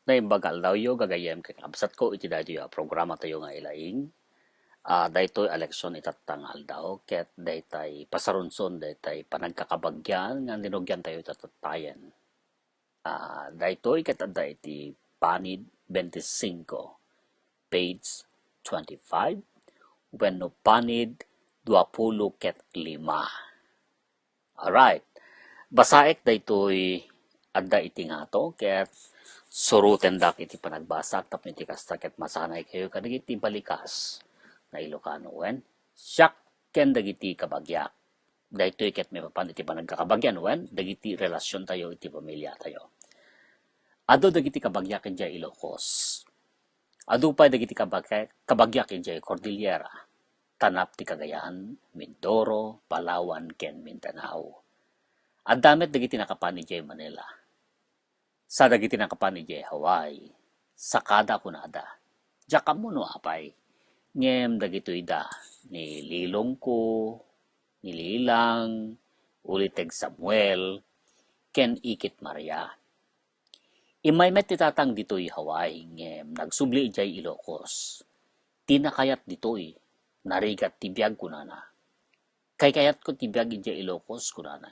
na imbagal daw yo gagayem kay absat ko iti daytoy programa tayo nga ilaing. Daytoy eleksyon itatangal daw ket daytay pasarunson daytay panagkakabagyan nga dinugyan tayo tatatayen. Daytoy ket adda iti panid 25 page 25 wenno panid 20 ket 5. Alright. Basaek daytoy adda iti ngato ket suruten dak iti panagbasak tapno iti kasta ket masanay kayo kadagiti balikas na Ilocano wen siak ken dagiti kabagyak. Daytoy ket may papan iti panagkakabagyan wen dagiti relasyon tayo iti pamilya tayo. Ado dagiti kabagyak iti Ilocos. Ado pa dagiti kabagyak iti Cordillera. Tanap ti Cagayan, Mindoro, Palawan ken Mindanao. Addamet dagiti nakapan iti Manila. Sa dagiti nakapan iti Hawaii, sakada kunada. Jakamuno apay. Ngem dagitoy da ni Lilong ko, ni Lilang, uliteg Samuel, ken Ikit Maria. Imaymet ti tatang ditoy Hawaii ngem nagsubli ijay Ilocos. Tinakayat ditoy narigat ti biag kunana. Kay kayat ko ti biag ijay Ilocos kunana.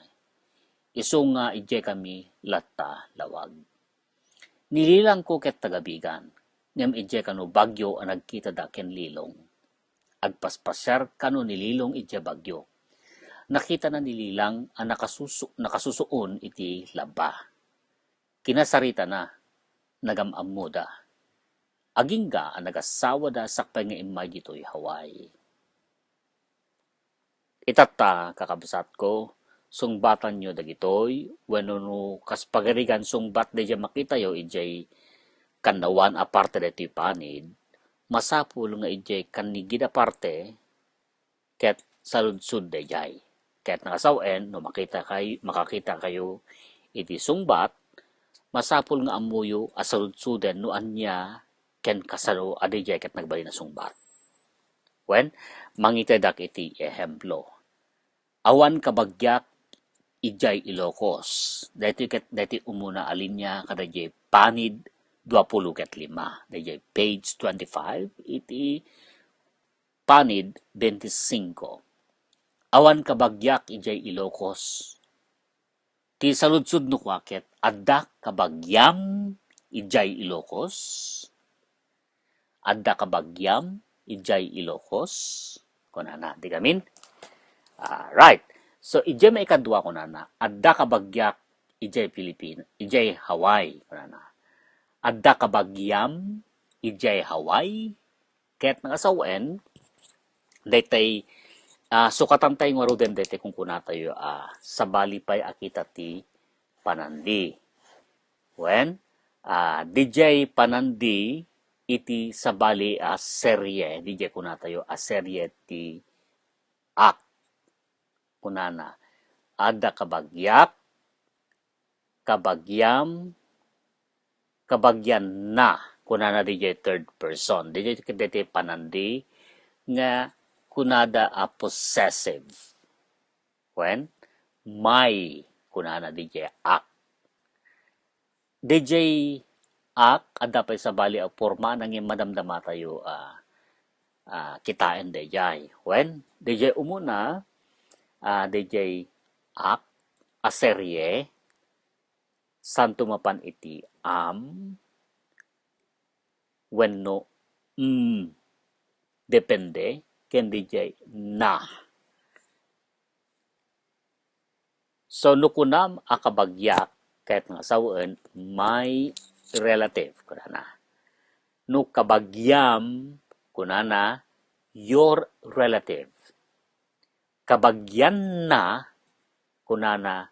Iso nga ijay kami latta lawag. Nililang ko ket tagabigan. Ngem ijay kano bagyo ang nagkita da ken Lilong. Agpaspasyar kano ni Lilong ijay bagyo. Nakita na nililang ang nakasusuon iti laba. Kinasarita na, nagamam mo da. Agingga ang nagasawa da sakpay nga imay dito'y Hawaii. Itata kakabsat ko, sungbatan nyo dagitoy, wano no kaspagarigan sungbat da dyan makita yo, ijay kanawan aparte dito'y panid, masapul nga ijay kanigid aparte, ket saludsud da jay. Ket nakasawen, no makakita kayo iti sungbat, masapul nga amuyo asaludsuden no anya ken kasano adijay ket nagbali na sungbat. Wen mangitedak iti ehemplo. Awan kabagyak ijay Ilocos. Dati umuna alinya kadajay panid 20 ket 5. Dajay page 25 iti panid 25. Awan kabagyak ijay Ilocos. Ti saludsud no kwaket, adda kabagyam ijay Ilocos. Adda kabagyam ijay Ilocos. Kunana, di kamin? Right. So, ijay may ikadwa kunana. Adda kabagyak ijay ijay Hawaii. Kunana. Adda kabagyam ijay Hawaii. Ket nangasawen, daytay sukatan tayo nga roden dete kung kuna tayo sa balipay akita ti panandi. When DJ panandi iti sa bali serye, DJ kuna tayo serye ti ak. Kunana, ada kabagyak, kabagyan na. Kunana DJ third person. DJ dete panandi nga kunada possessive. When may kunana DJ ak. DJ ak ada pa sa bali ang forma nang madamdama tayo kitain DJ. When DJ umuna DJ ak aserye santo mapan iti when no depende ken DJ na. So, nukunam akabagyak kahit nga sawen may relative kunana. Nukabagyam kunana your relative. Kabagyan na kunana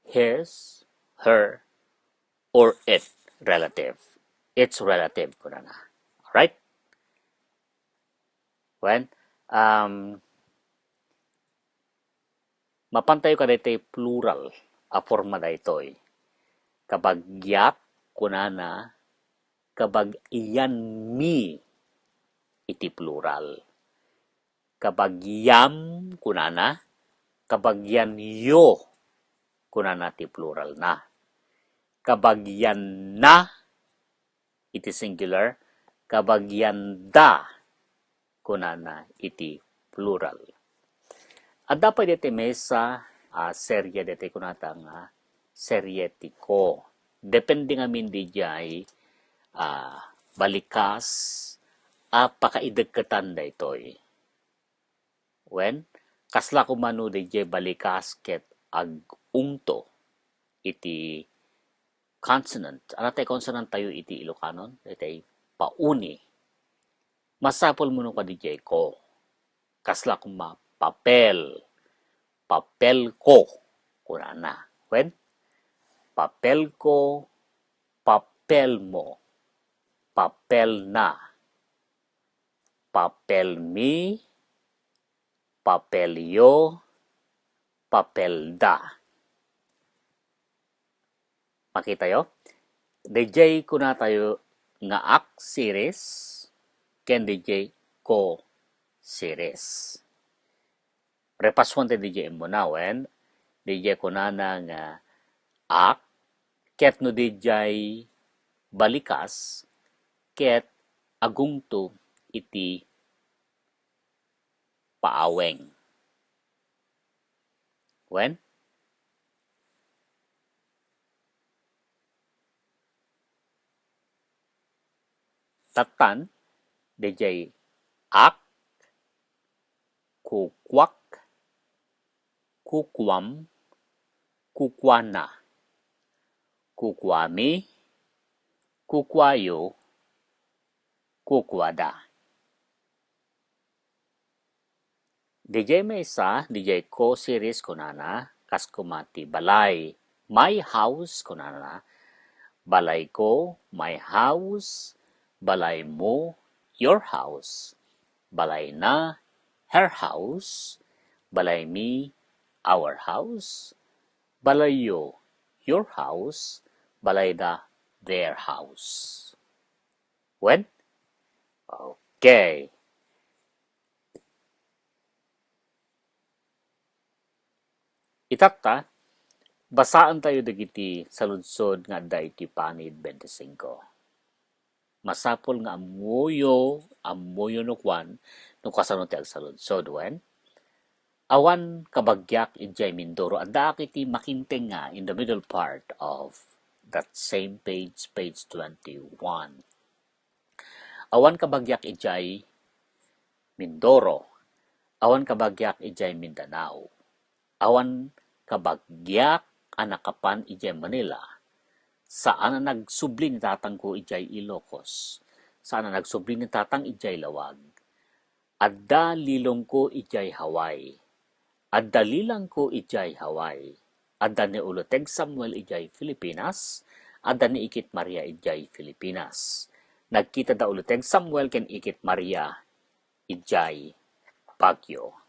his, her, or it relative. Its relative kunana. Alright? When mapantayo ka dito plural forma daytoy. Kabagyak kunana kabagyan mi iti plural. Kabagyam kunana kabagyan yo kunana ti plural na. Kabagyan na iti singular, kabagyanda kunana iti plural. At dapat iti mesa serye deti kunata nga seryetiko. Depende nga min di jay balikas pakaidagkatan da itoy. When kasla kumano di jay balikas ket ag-ungto iti consonant. Anatay consonant tayo iti Ilocanon? Iti pauni. Masapol mo nung ka di jay ko. Kasla kuma papel. Papel ko. Kunana. When? Papel ko, papel mo. Papel na. Papel mi, papel yo, papel da. Makita yo? DJ ko na tayo nga ak series, ken DJ ko series. Repaswan tayo DJ mo na, when DJ ko na nga ak, ket no DJ balikas, ket agungto iti paaweng. When? Tatan, DJ ak, kukwak, kukwam, kukwana, kukwami, kukwayo, kukwada. DJ may isa, DJ ko series kunana, kas kumati balay. My house kunana, balay ko, my house, balay mo, your house, balay na, her house, balay mi, our house, balayo, your house, balay da, their house. When? Okay. Itakta, basaan tayo dagiti sa lunsod nga da iti panid 25. Masapol nga amuyo no kwan, no kasano tayo sa lunsod, when? Awan kabagyak ijay Mindoro, adda iti makinteng nga in the middle part of that same page 21. Awan kabagyak ijay Mindoro, awan kabagyak ijay Mindanao, awan kabagyak anakapan ijay Manila, saan na nagsubli ni tatang ko ijay Ilocos, saan na nagsubli ni tatang ijay Lawag, adda lilong ko ijay Hawaii, adda lilang ko ijay Hawaii, adda ni Uluteg Samuel ijay Pilipinas, adda ni Ikit Maria ijay Pilipinas. Nagkita da Uluteg Samuel ken Ikit Maria ijay Baguio.